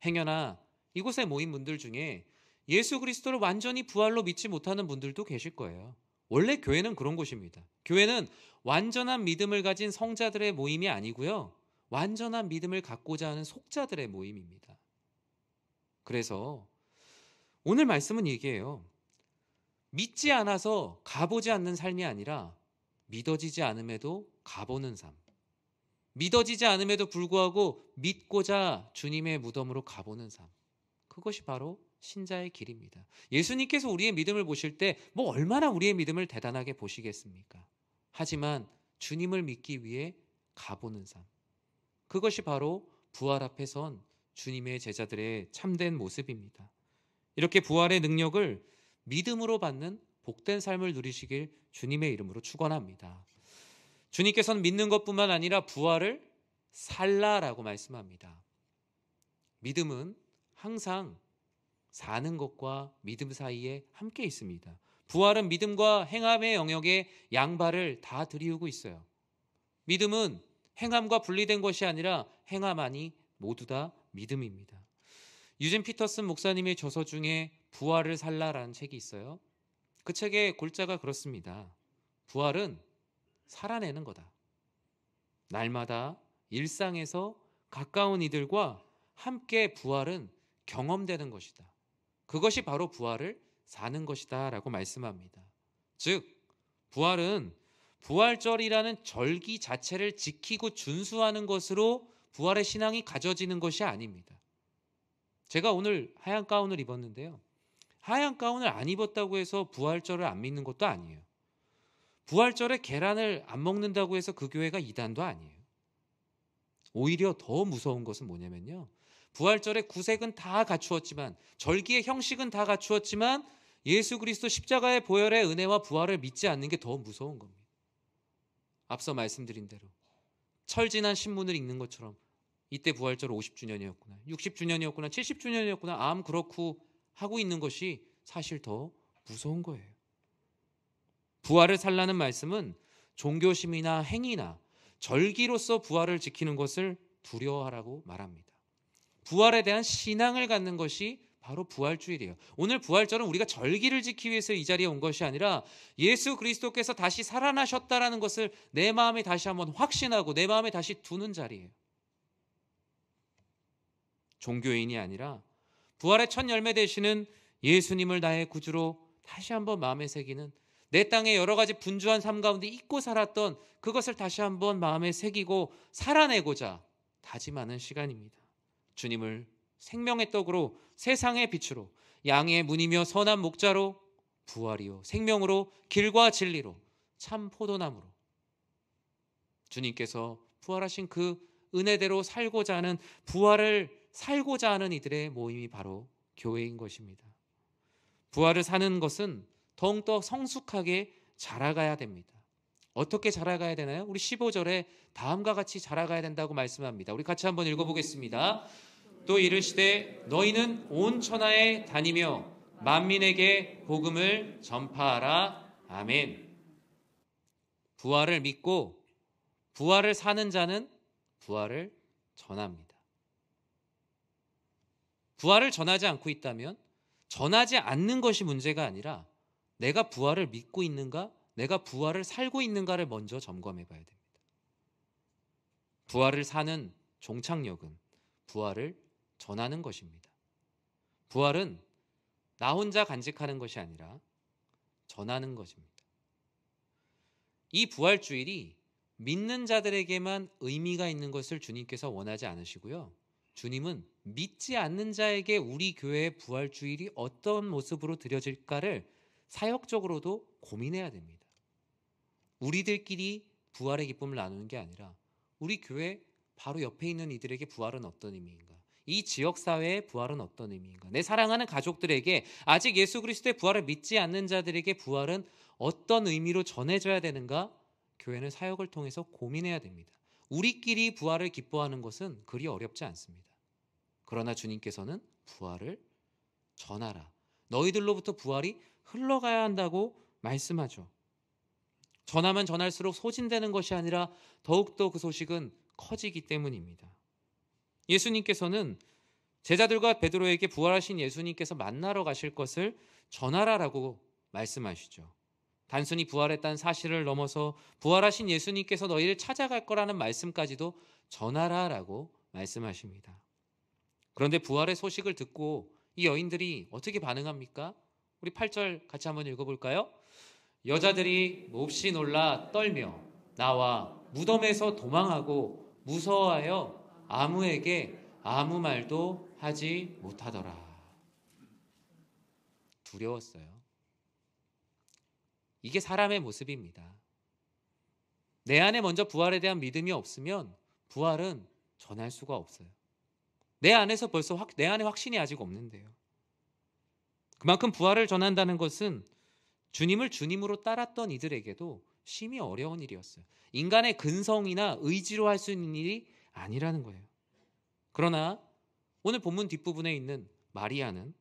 행여나 이곳에 모인 분들 중에 예수 그리스도를 완전히 부활로 믿지 못하는 분들도 계실 거예요. 원래 교회는 그런 곳입니다. 교회는 완전한 믿음을 가진 성자들의 모임이 아니고요. 완전한 믿음을 갖고자 하는 속자들의 모임입니다. 그래서 오늘 말씀은 얘기해요. 믿지 않아서 가보지 않는 삶이 아니라 믿어지지 않음에도 가보는 삶. 믿어지지 않음에도 불구하고 믿고자 주님의 무덤으로 가보는 삶. 그것이 바로 신자의 길입니다. 예수님께서 우리의 믿음을 보실 때 뭐 얼마나 우리의 믿음을 대단하게 보시겠습니까? 하지만 주님을 믿기 위해 가보는 삶. 그것이 바로 부활 앞에 선 주님의 제자들의 참된 모습입니다. 이렇게 부활의 능력을 믿음으로 받는 복된 삶을 누리시길 주님의 이름으로 축원합니다. 주님께서는 믿는 것뿐만 아니라 부활을 살라라고 말씀합니다. 믿음은 항상 사는 것과 믿음 사이에 함께 있습니다. 부활은 믿음과 행함의 영역에 양발을 다 들이우고 있어요. 믿음은 행함과 분리된 것이 아니라 행함 아니 모두 다 믿음입니다. 유진 피터슨 목사님의 저서 중에 부활을 살라라는 책이 있어요. 그 책의 골자가 그렇습니다. 부활은 살아내는 거다. 날마다 일상에서 가까운 이들과 함께 부활은 경험되는 것이다. 그것이 바로 부활을 사는 것이다 라고 말씀합니다. 즉 부활은 부활절이라는 절기 자체를 지키고 준수하는 것으로 부활의 신앙이 가져지는 것이 아닙니다. 제가 오늘 하얀 가운을 입었는데요. 하얀 가운을 안 입었다고 해서 부활절을 안 믿는 것도 아니에요. 부활절에 계란을 안 먹는다고 해서 그 교회가 이단도 아니에요. 오히려 더 무서운 것은 뭐냐면요. 부활절의 구색은 다 갖추었지만 절기의 형식은 다 갖추었지만 예수 그리스도 십자가의 보혈의 은혜와 부활을 믿지 않는 게 더 무서운 겁니다. 앞서 말씀드린 대로 철지난 신문을 읽는 것처럼 이때 부활절 50주년이었구나 60주년이었구나 70주년이었구나 그렇고 하고 있는 것이 사실 더 무서운 거예요. 부활을 살라는 말씀은 종교심이나 행위나 절기로서 부활을 지키는 것을 두려워하라고 말합니다. 부활에 대한 신앙을 갖는 것이 바로 부활주일이에요. 오늘 부활절은 우리가 절기를 지키기 위해서 이 자리에 온 것이 아니라 예수 그리스도께서 다시 살아나셨다라는 것을 내 마음에 다시 한번 확신하고 내 마음에 다시 두는 자리예요. 종교인이 아니라 부활의 첫 열매 되시는 예수님을 나의 구주로 다시 한번 마음에 새기는, 내 땅에 여러 가지 분주한 삶 가운데 잊고 살았던 그것을 다시 한번 마음에 새기고 살아내고자 다짐하는 시간입니다. 주님을 생명의 떡으로, 세상의 빛으로, 양의 문이며 선한 목자로, 부활이요 생명으로, 길과 진리로, 참 포도나무로 주님께서 부활하신 그 은혜대로 살고자 하는, 부활을 살고자 하는 이들의 모임이 바로 교회인 것입니다. 부활을 사는 것은 더욱더 성숙하게 자라가야 됩니다. 어떻게 자라가야 되나요? 우리 15절에 다음과 같이 자라가야 된다고 말씀합니다. 우리 같이 한번 읽어보겠습니다. 또 이르시되 너희는 온 천하에 다니며 만민에게 복음을 전파하라. 아멘. 부활을 믿고 부활을 사는 자는 부활을 전합니다. 부활을 전하지 않고 있다면 전하지 않는 것이 문제가 아니라 내가 부활을 믿고 있는가, 내가 부활을 살고 있는가를 먼저 점검해 봐야 됩니다. 부활을 사는 종착역은 부활을 전하는 것입니다. 부활은 나 혼자 간직하는 것이 아니라 전하는 것입니다. 이 부활주일이 믿는 자들에게만 의미가 있는 것을 주님께서 원하지 않으시고요. 주님은 믿지 않는 자에게 우리 교회의 부활주일이 어떤 모습으로 드려질까를 사역적으로도 고민해야 됩니다. 우리들끼리 부활의 기쁨을 나누는 게 아니라 우리 교회 바로 옆에 있는 이들에게 부활은 어떤 의미인가? 이 지역사회의 부활은 어떤 의미인가? 내 사랑하는 가족들에게, 아직 예수 그리스도의 부활을 믿지 않는 자들에게 부활은 어떤 의미로 전해져야 되는가? 교회는 사역을 통해서 고민해야 됩니다. 우리끼리 부활을 기뻐하는 것은 그리 어렵지 않습니다. 그러나 주님께서는 부활을 전하라. 너희들로부터 부활이 흘러가야 한다고 말씀하죠. 전하면 전할수록 소진되는 것이 아니라 더욱더 그 소식은 커지기 때문입니다. 예수님께서는 제자들과 베드로에게 부활하신 예수님께서 만나러 가실 것을 전하라라고 말씀하시죠. 단순히 부활했다는 사실을 넘어서 부활하신 예수님께서 너희를 찾아갈 거라는 말씀까지도 전하라라고 말씀하십니다. 그런데 부활의 소식을 듣고 이 여인들이 어떻게 반응합니까? 우리 8절 같이 한번 읽어볼까요? 여자들이 몹시 놀라 떨며 나와 무덤에서 도망하고 무서워하여 아무에게 아무 말도 하지 못하더라. 두려웠어요. 이게 사람의 모습입니다. 내 안에 먼저 부활에 대한 믿음이 없으면 부활은 전할 수가 없어요. 내 안에서 벌써 내 안에 확신이 아직 없는데요. 그만큼 부활을 전한다는 것은 주님을 주님으로 따랐던 이들에게도 심히 어려운 일이었어요. 인간의 근성이나 의지로 할 수 있는 일이 아니라는 거예요. 그러나 오늘 본문 뒷부분에 있는 마리아는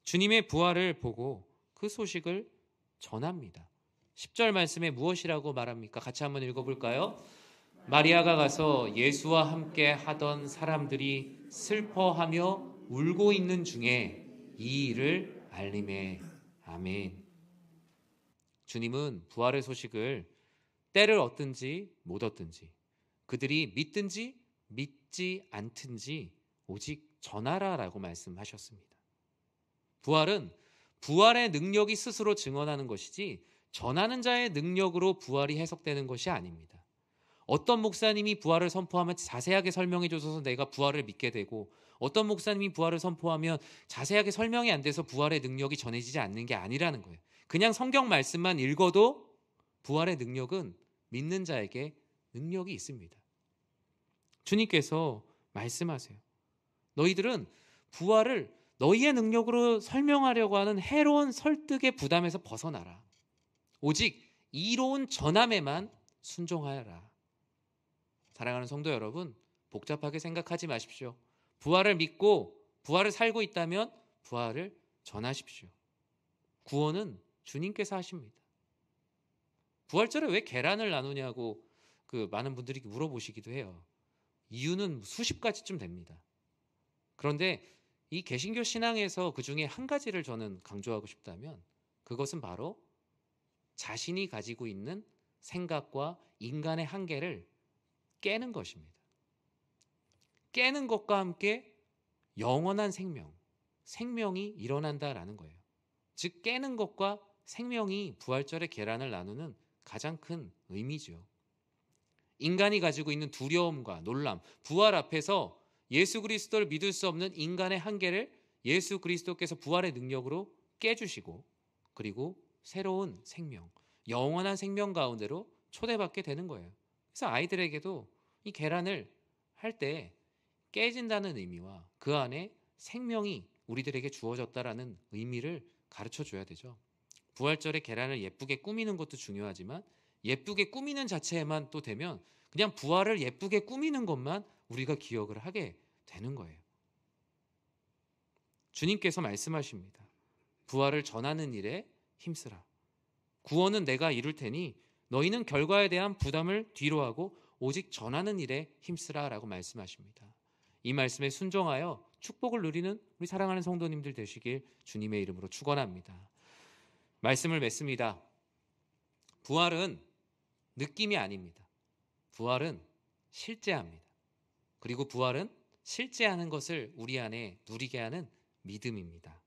주님의 부활을 보고 그 소식을 전합니다. 10절 말씀에 무엇이라고 말합니까? 같이 한번 읽어볼까요? 마리아가 가서 예수와 함께 하던 사람들이 슬퍼하며 울고 있는 중에 이 일을 알림해. 아멘. 주님은 부활의 소식을 때를 얻든지 못 얻든지, 그들이 믿든지 믿지 않든지 오직 전하라라고 말씀하셨습니다. 부활은 부활의 능력이 스스로 증언하는 것이지 전하는 자의 능력으로 부활이 해석되는 것이 아닙니다. 어떤 목사님이 부활을 선포하면 자세하게 설명해 줘서 내가 부활을 믿게 되고, 어떤 목사님이 부활을 선포하면 자세하게 설명이 안 돼서 부활의 능력이 전해지지 않는 게 아니라는 거예요. 그냥 성경 말씀만 읽어도 부활의 능력은 믿는 자에게 능력이 있습니다. 주님께서 말씀하세요. 너희들은 부활을 너희의 능력으로 설명하려고 하는 해로운 설득의 부담에서 벗어나라. 오직 이로운 전함에만 순종하여라. 사랑하는 성도 여러분, 복잡하게 생각하지 마십시오. 부활을 믿고 부활을 살고 있다면 부활을 전하십시오. 구원은 주님께서 하십니다. 부활절에 왜 계란을 나누냐고 많은 분들이 물어보시기도 해요. 이유는 수십 가지쯤 됩니다. 그런데 이 개신교 신앙에서 그 중에 한 가지를 저는 강조하고 싶다면 그것은 바로 자신이 가지고 있는 생각과 인간의 한계를 깨는 것입니다. 깨는 것과 함께 영원한 생명이 일어난다라는 거예요. 즉 깨는 것과 생명이 부활절의 계란을 나누는 가장 큰 의미지요. 인간이 가지고 있는 두려움과 놀람, 부활 앞에서 예수 그리스도를 믿을 수 없는 인간의 한계를 예수 그리스도께서 부활의 능력으로 깨주시고, 그리고 새로운 생명, 영원한 생명 가운데로 초대받게 되는 거예요. 그래서 아이들에게도 이 계란을 할 때 깨진다는 의미와 그 안에 생명이 우리들에게 주어졌다라는 의미를 가르쳐 줘야 되죠. 부활절에 계란을 예쁘게 꾸미는 것도 중요하지만 예쁘게 꾸미는 자체에만 또 되면 그냥 부활을 예쁘게 꾸미는 것만 우리가 기억을 하게 되는 거예요. 주님께서 말씀하십니다. 부활을 전하는 일에 힘쓰라. 구원은 내가 이룰 테니 너희는 결과에 대한 부담을 뒤로 하고 오직 전하는 일에 힘쓰라 라고 말씀하십니다. 이 말씀에 순종하여 축복을 누리는 우리 사랑하는 성도님들 되시길 주님의 이름으로 축원합니다. 말씀을 맺습니다. 부활은 느낌이 아닙니다. 부활은 실제합니다. 그리고 부활은 실제하는 것을 우리 안에 누리게 하는 믿음입니다.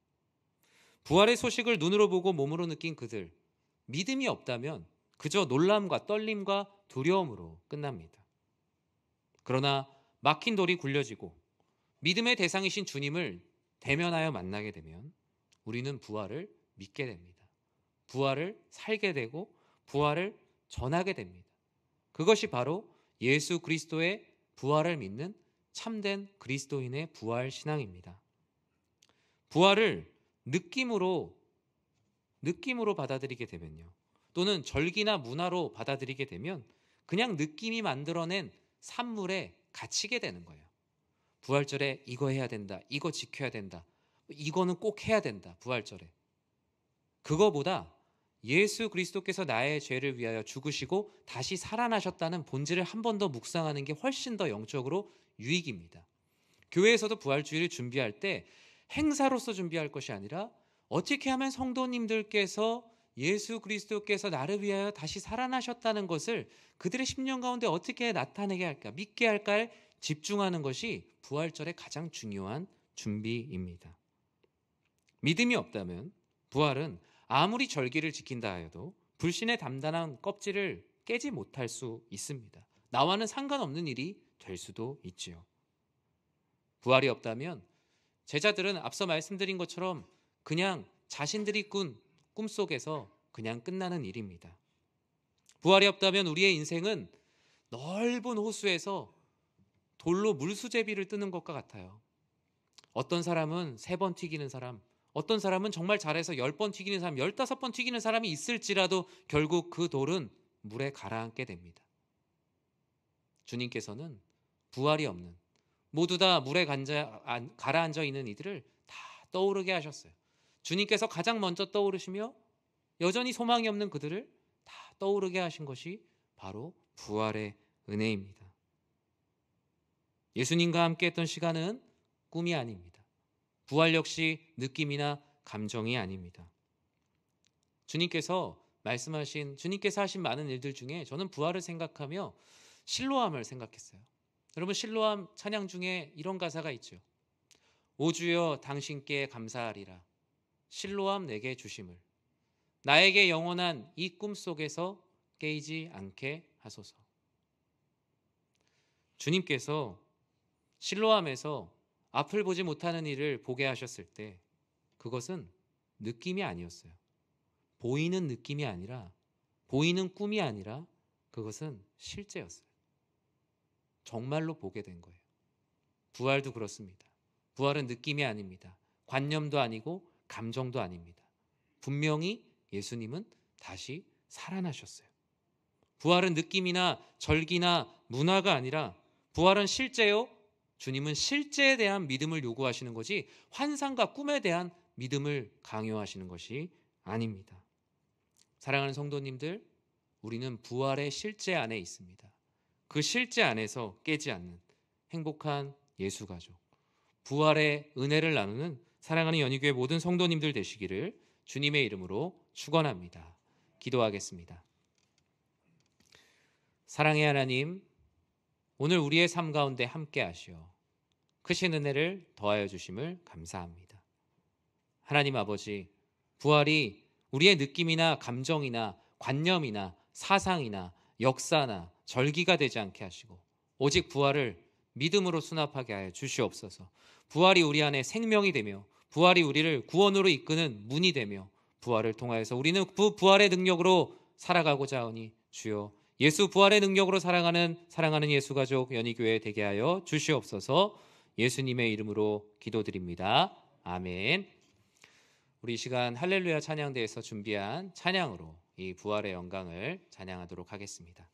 부활의 소식을 눈으로 보고 몸으로 느낀 그들, 믿음이 없다면 그저 놀람과 떨림과 두려움으로 끝납니다. 그러나 막힌 돌이 굴려지고 믿음의 대상이신 주님을 대면하여 만나게 되면 우리는 부활을 믿게 됩니다. 부활을 살게 되고 부활을 전하게 됩니다. 그것이 바로 예수 그리스도의 부활을 믿는 참된 그리스도인의 부활 신앙입니다. 부활을 느낌으로 받아들이게 되면요, 또는 절기나 문화로 받아들이게 되면 그냥 느낌이 만들어낸 산물에 갇히게 되는 거예요. 부활절에 이거 해야 된다, 이거 지켜야 된다, 이거는 꼭 해야 된다, 부활절에. 그거보다 예수 그리스도께서 나의 죄를 위하여 죽으시고 다시 살아나셨다는 본질을 한 번 더 묵상하는 게 훨씬 더 영적으로 유익입니다. 교회에서도 부활주의를 준비할 때 행사로서 준비할 것이 아니라 어떻게 하면 성도님들께서 예수 그리스도께서 나를 위하여 다시 살아나셨다는 것을 그들의 심령 가운데 어떻게 나타내게 할까, 믿게 할까에 집중하는 것이 부활절의 가장 중요한 준비입니다. 믿음이 없다면 부활은 아무리 절기를 지킨다 해도 불신의 단단한 껍질을 깨지 못할 수 있습니다. 나와는 상관없는 일이 될 수도 있지요. 부활이 없다면 제자들은 앞서 말씀드린 것처럼 그냥 자신들이 꾼 꿈속에서 그냥 끝나는 일입니다. 부활이 없다면 우리의 인생은 넓은 호수에서 돌로 물수제비를 뜨는 것과 같아요. 어떤 사람은 3번 튀기는 사람, 어떤 사람은 정말 잘해서 10번 튀기는 사람, 15번 튀기는 사람이 있을지라도 결국 그 돌은 물에 가라앉게 됩니다. 주님께서는 부활이 없는, 모두 다 물에 가라앉아 있는 이들을 다 떠오르게 하셨어요. 주님께서 가장 먼저 떠오르시며 여전히 소망이 없는 그들을 다 떠오르게 하신 것이 바로 부활의 은혜입니다. 예수님과 함께 했던 시간은 꿈이 아닙니다. 부활 역시 느낌이나 감정이 아닙니다. 주님께서 하신 많은 일들 중에 저는 부활을 생각하며 실로암을 생각했어요. 여러분, 실로암 찬양 중에 이런 가사가 있죠. 오 주여 당신께 감사하리라, 실로암 내게 주심을, 나에게 영원한 이 꿈속에서 깨이지 않게 하소서. 주님께서 실로암에서 앞을 보지 못하는 이를 보게 하셨을 때 그것은 느낌이 아니었어요. 보이는 느낌이 아니라, 보이는 꿈이 아니라 그것은 실제였어요. 정말로 보게 된 거예요. 부활도 그렇습니다. 부활은 느낌이 아닙니다. 관념도 아니고 감정도 아닙니다. 분명히 예수님은 다시 살아나셨어요. 부활은 느낌이나 절기나 문화가 아니라 부활은 실제요, 주님은 실제에 대한 믿음을 요구하시는 거지 환상과 꿈에 대한 믿음을 강요하시는 것이 아닙니다. 사랑하는 성도님들, 우리는 부활의 실제 안에 있습니다. 그 실제 안에서 깨지 않는 행복한 예수가족, 부활의 은혜를 나누는 사랑하는 연희교회 모든 성도님들 되시기를 주님의 이름으로 축원합니다. 기도하겠습니다. 사랑의 하나님, 오늘 우리의 삶 가운데 함께 하시어 크신 은혜를 더하여 주심을 감사합니다. 하나님 아버지, 부활이 우리의 느낌이나 감정이나 관념이나 사상이나 역사나 절기가 되지 않게 하시고 오직 부활을 믿음으로 수납하게 하여 주시옵소서. 부활이 우리 안에 생명이 되며 부활이 우리를 구원으로 이끄는 문이 되며 부활을 통하여서 우리는 부활의 능력으로 살아가고자 하오니 주여 예수 부활의 능력으로 사랑하는 예수 가족 연희교회 되게 하여 주시옵소서. 예수님의 이름으로 기도드립니다. 아멘. 우리 이 시간 할렐루야 찬양대에서 준비한 찬양으로 이 부활의 영광을 찬양하도록 하겠습니다.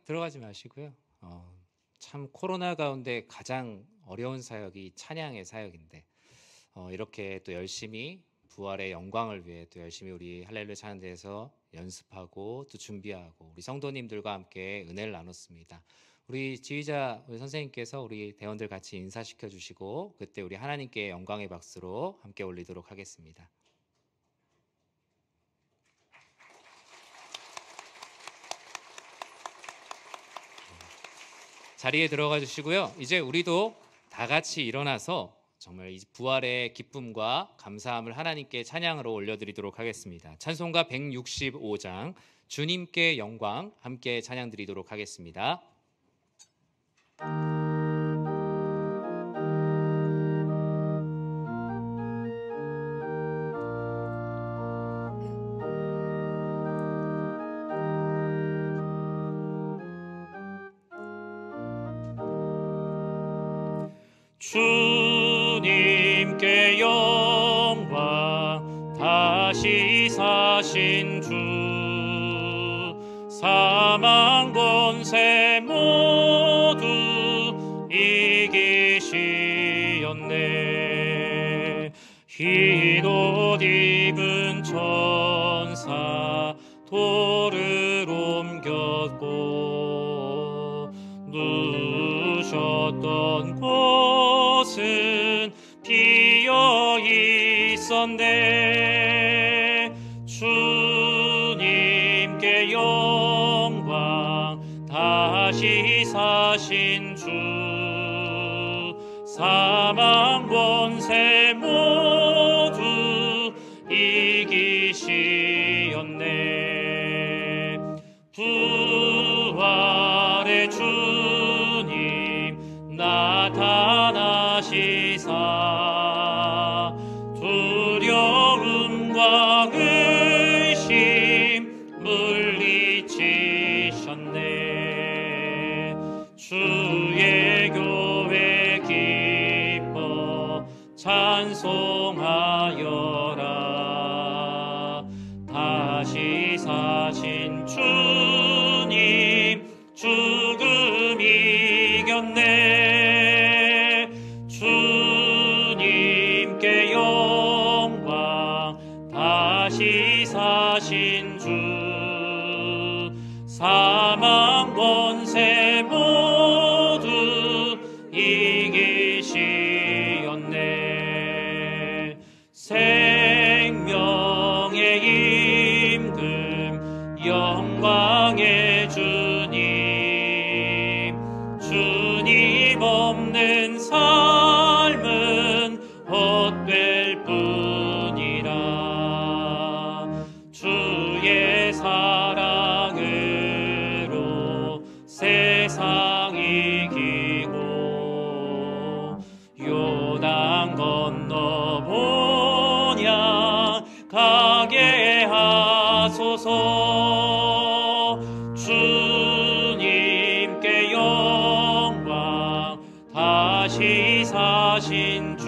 들어가지 마시고요. 참 코로나 가운데 가장 어려운 사역이 찬양의 사역인데 이렇게 또 열심히 부활의 영광을 위해 또 열심히 우리 할렐루야 찬양대에서 연습하고 또 준비하고 우리 성도님들과 함께 은혜를 나눴습니다. 우리 지휘자 우리 선생님께서 우리 대원들 같이 인사시켜 주시고 그때 우리 하나님께 영광의 박수로 함께 올리도록 하겠습니다. 자리에 들어가 주시고요. 이제 우리도 다 같이 일어나서 정말 이 부활의 기쁨과 감사함을 하나님께 찬양으로 올려드리도록 하겠습니다. 찬송가 165장 주님께 영광 함께 찬양 드리도록 하겠습니다.
주님께 영광 다시 사신 주 사망 권세 모두 이기시었네. 흰 옷 입은 천사 돌을 옮겼고 누우셨던 곳은 비어 있었네. 주님께 영광 다시 사신 주 사망 권세 모두 이기시었네. 부활의 주님 나타나시사 두려움과 의심 물리치셨네. 주의 교회 기뻐 찬송하여라. 다시 사신 주님 죽음 이겼네. 주님께 영광 다시 사신 주 사망 권세 모두 이기시었네. 생명의 임금 영광의 주님 주님 없는 삶은 헛될 뿐이라. 주의 사랑으로 세상 이기고 요단 건너 보냐 가게 하소서. 주님께 영광 다시 사신 주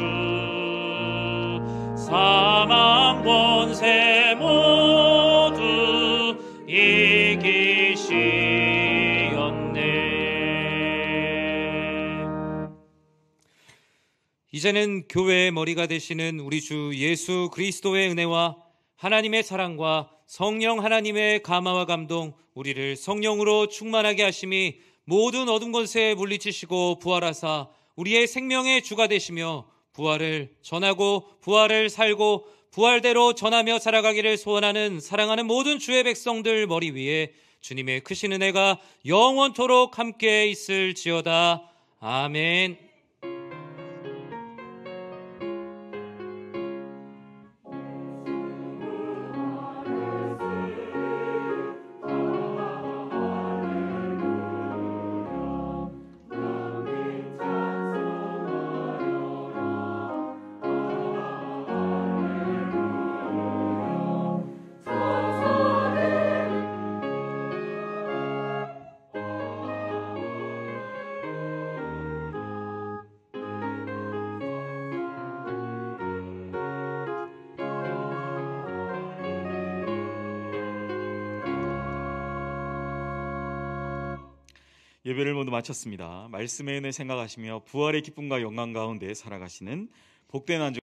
사망 권세 모두 이기시었네.
이제는 교회의 머리가 되시는 우리 주 예수 그리스도의 은혜와 하나님의 사랑과 성령 하나님의 감화와 감동 우리를 성령으로 충만하게 하심이 모든 어둠 권세에 물리치시고 부활하사 우리의 생명의 주가 되시며 부활을 전하고 부활을 살고 부활대로 전하며 살아가기를 소원하는 사랑하는 모든 주의 백성들 머리 위에 주님의 크신 은혜가 영원토록 함께 있을지어다. 아멘.
예배를 모두 마쳤습니다. 말씀의 은혜 생각하시며 부활의 기쁨과 영광 가운데 살아가시는 복된 한 주